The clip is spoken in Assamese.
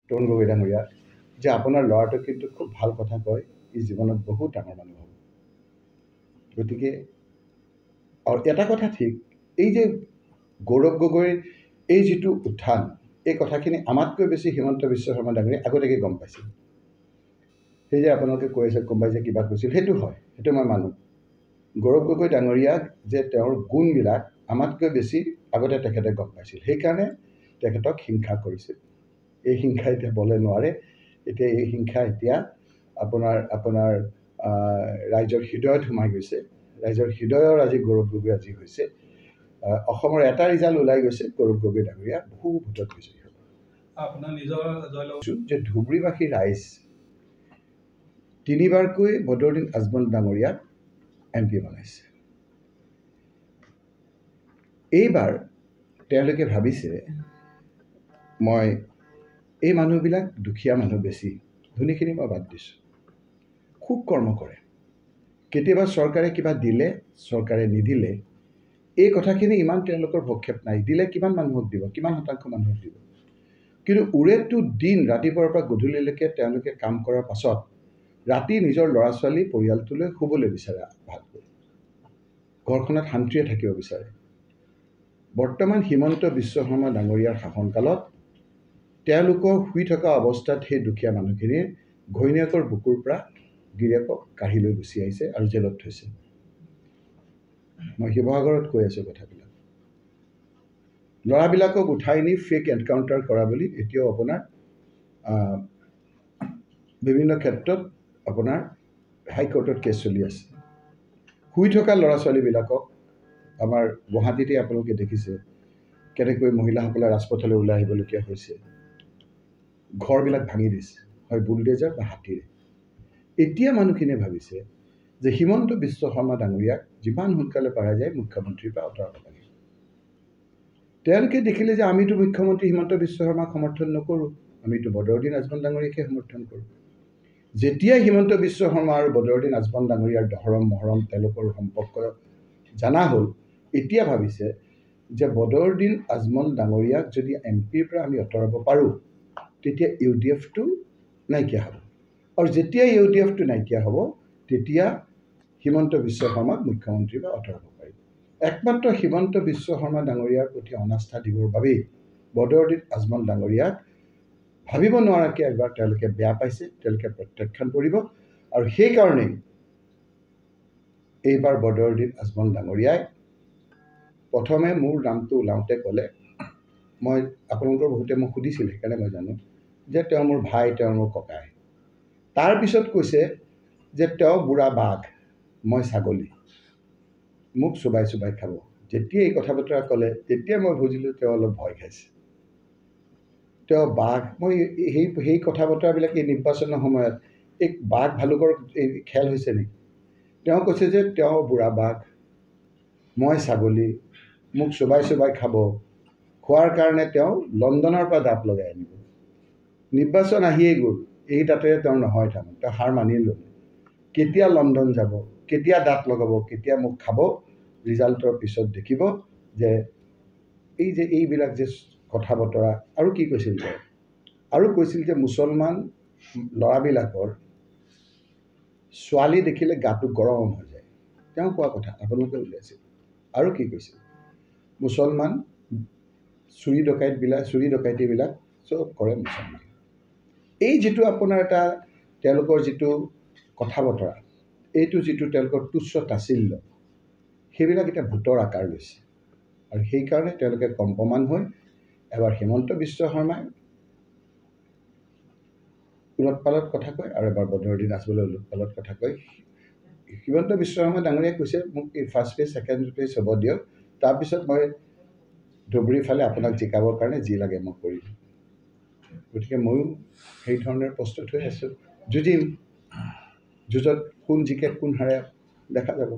তৰুণ গগৈ ডাঙৰীয়া যে আপোনাৰ ল'ৰাটো কিন্তু খুব ভাল কথা কয়, ই জীৱনত বহুত ডাঙৰ মানুহ হ'ব। গতিকে আৰু এটা কথা ঠিক, এই যে গৌৰৱ গগৈৰ এই যিটো উত্থান, এই কথাখিনি আমাতকৈ বেছি হিমন্ত বিশ্ব শৰ্মা ডাঙৰীয়াই আগতীয়াকৈ গম পাইছিল। সেই যে আপোনালোকে কৈ আছে কোনোবাই যে কিবা কৈছিল, সেইটো হয়, সেইটো মই মানো। গৌৰৱ গগৈ ডাঙৰীয়াক যে তেওঁৰ গুণবিলাক আমাতকৈ বেছি আগতে তেখেতে গম পাইছিল, সেইকাৰণে তেখেতক হিংসা কৰিছিল। এই হিংসা এতিয়া বলে নোৱাৰে। এতিয়া এই হিংসা এতিয়া আপোনাৰ ৰাইজৰ হৃদয়ত সোমাই গৈছে। ৰাইজৰ হৃদয়ৰ আজি গৌৰৱ গগৈ আজি হৈছে। অসমৰ এটা ৰিজাল্ট ওলাই গৈছে, গৌৰৱ গগৈ ডাঙৰীয়া বহু ভোটত বিজয়ী হ'ব। আপোনাৰ নিজৰ যে ধুবুৰীবাসী ৰাইজ 3বাৰকৈ বদৰুদ্দিন আজমল ডাঙৰীয়াক MP বনাইছে। এইবাৰ তেওঁলোকে ভাবিছে, মই এই মানুহবিলাক দুখীয়া মানুহ বেছি, ধনীখিনি মই বাদ দিছোঁ, খুব কৰ্ম কৰে। কেতিয়াবা চৰকাৰে কিবা দিলে, চৰকাৰে নিদিলে, এই কথাখিনি ইমান তেওঁলোকৰ ভক্ষেপ নাই। দিলে কিমান মানুহক দিব, কিমান শতাংশ মানুহক দিব। কিন্তু উৰেটো দিন ৰাতিপুৱাৰ পৰা গধূলিলৈকে তেওঁলোকে কাম কৰাৰ পাছত ৰাতি নিজৰ ল'ৰা ছোৱালী পৰিয়ালটোলৈ শুবলৈ বিচাৰে, ভালকৈ ঘৰখনত শান্তিৰে থাকিব বিচাৰে। বৰ্তমান হিমন্ত বিশ্ব শৰ্মা ডাঙৰীয়াৰ শাসনকালত তেওঁলোকৰ শুই থকা অৱস্থাত সেই দুখীয়া মানুহখিনিৰ ঘৈণীয়েকৰ বুকুৰ পৰা গিৰিয়েকক কাঢ়ি লৈ গুচি আহিছে আৰু জেলত থৈছে। মই শিৱসাগৰত কৈ আছোঁ কথাবিলাক। ল'ৰাবিলাকক উঠাই নি ফেক এনকাউণ্টাৰ কৰা বুলি এতিয়াও আপোনাৰ বিভিন্ন ক্ষেত্ৰত আপোনাৰ হাইকোৰ্টত কেছ চলি আছে। শুই থকা ল'ৰা ছোৱালীবিলাকক আমাৰ গুৱাহাটীতে আপোনালোকে দেখিছে কেনেকৈ মহিলাসকলে ৰাজপথলৈ ওলাই আহিবলগীয়া হৈছে। ঘৰবিলাক ভাঙি দিছে, হয় বুলডেজাৰ বা হাতীৰে। এতিয়া মানুহখিনিয়ে ভাবিছে যে হিমন্ত বিশ্ব শৰ্মা ডাঙৰীয়াক যিমান সোনকালে পৰা যায় মুখ্যমন্ত্ৰীৰ পৰা আঁতৰাব লাগে। তেওঁলোকে দেখিলে যে আমিতো মুখ্যমন্ত্ৰী হিমন্ত বিশ্ব শৰ্মাক সমৰ্থন নকৰোঁ, আমিতো বদৰুদ্দিন আজমল ডাঙৰীয়াকে সমৰ্থন কৰোঁ। যেতিয়াই হিমন্ত বিশ্ব শৰ্মা আৰু বদৰুদ্দিন আজমল ডাঙৰীয়াৰ দহৰম মহৰম তেওঁলোকৰ সম্পৰ্ক জানা হ'ল, এতিয়া ভাবিছে যে বদৰুদ্দিন আজমল ডাঙৰীয়াক যদি MPৰ পৰা আমি আঁতৰাব পাৰোঁ, তেতিয়া UDFটো নাইকিয়া হ'ব। আৰু যেতিয়া UDFটো নাইকিয়া হ'ব, তেতিয়া হিমন্ত বিশ্ব শৰ্মাক মুখ্যমন্ত্ৰীৰ পৰা আঁতৰাব পাৰিব। একমাত্ৰ হিমন্ত বিশ্ব শৰ্মা ডাঙৰীয়াৰ প্ৰতি অনাস্থা দিবৰ বাবেই বদৰুদ্দিন আজমল ডাঙৰীয়াক ভাবিব নোৱাৰাকৈ একবাৰ তেওঁলোকে বেয়া পাইছে, তেওঁলোকে প্ৰত্যাখ্যান কৰিব। আৰু সেইকাৰণেই এইবাৰ বদৰুদ্দিন আজমল ডাঙৰীয়াই প্ৰথমে মোৰ নামটো ওলাওঁতে ক'লে, মই আপোনালোকৰ বহুতে মোক সুধিছিল, সেইকাৰণে মই জানো যে তেওঁ মোৰ ভাই, তেওঁ মোৰ ককাই। তাৰপিছত কৈছে যে তেওঁ বুঢ়া বাঘ, মই ছাগলী, মোক চোবাই চোবাই খাব। যেতিয়া এই কথা বতৰা ক'লে তেতিয়া মই বুজিলোঁ তেওঁ অলপ ভয় খাইছে। তেওঁ বাঘ, মই সেই কথা বতৰাবিলাক এই নিৰ্বাচনৰ সময়ত এই বাঘ ভালুকৰ এই খেল হৈছে নেকি? তেওঁ কৈছে যে তেওঁ বুঢ়া বাঘ, মই ছাগলী, মোক চোবাই চোবাই খাব। খোৱাৰ কাৰণে তেওঁ লণ্ডনৰ পৰা দাঁত লগাই আনিব। নিৰ্বাচন আহিয়েই গ'ল, এই দাঁতেৰে তেওঁ নহয়, তাৰমানে তেওঁ হাৰ মানি ল'লে। কেতিয়া লণ্ডন যাব, কেতিয়া দাঁত লগাব, কেতিয়া মোক খাব, ৰিজাল্টৰ পিছত দেখিব যে এইবিলাক যে কথা বতৰা। আৰু কি কৈছিল তেওঁ? আৰু কৈছিল যে মুছলমান ল'ৰাবিলাকৰ ছোৱালী দেখিলে গাটো গৰম হৈ যায়, তেওঁ কোৱা কথা আপোনালোকে উলিয়াইছিল। আৰু কি কৈছিল? মুছলমান চুৰি ডকাইতিবিলাক চব কৰে মুছলমান। এই যিটো আপোনাৰ এটা তেওঁলোকৰ যিটো কথা বতৰা, এইটো যিটো তেওঁলোকৰ তুচ্ছ তাচিল্য, সেইবিলাক এতিয়া ভূতৰ আকাৰ লৈছে। আৰু সেইকাৰণে তেওঁলোকে কম্পমান হৈ এবাৰ হিমন্ত বিশ্ব শৰ্মাই ওলট পালট কথা কয় আৰু এবাৰ বদৰুদ্দিন আজমলে ওলট পালট কথা কয়। হিমন্ত বিশ্ব শৰ্মা ডাঙৰীয়াই কৈছে মোক এই ফাৰ্ষ্ট ফেজ ছেকেণ্ড ফেজ হ'ব দিয়ক, তাৰপিছত মই ধুবুৰীৰ ফালে আপোনাক জিকাবৰ কাৰণে যি লাগে মই কৰিম। গতিকে ময়ো সেই ধৰণে প্ৰস্তুত হৈ আছোঁ, যুঁজিম। যুঁজত কোন জিকে কোন হাৰে দেখা যাব।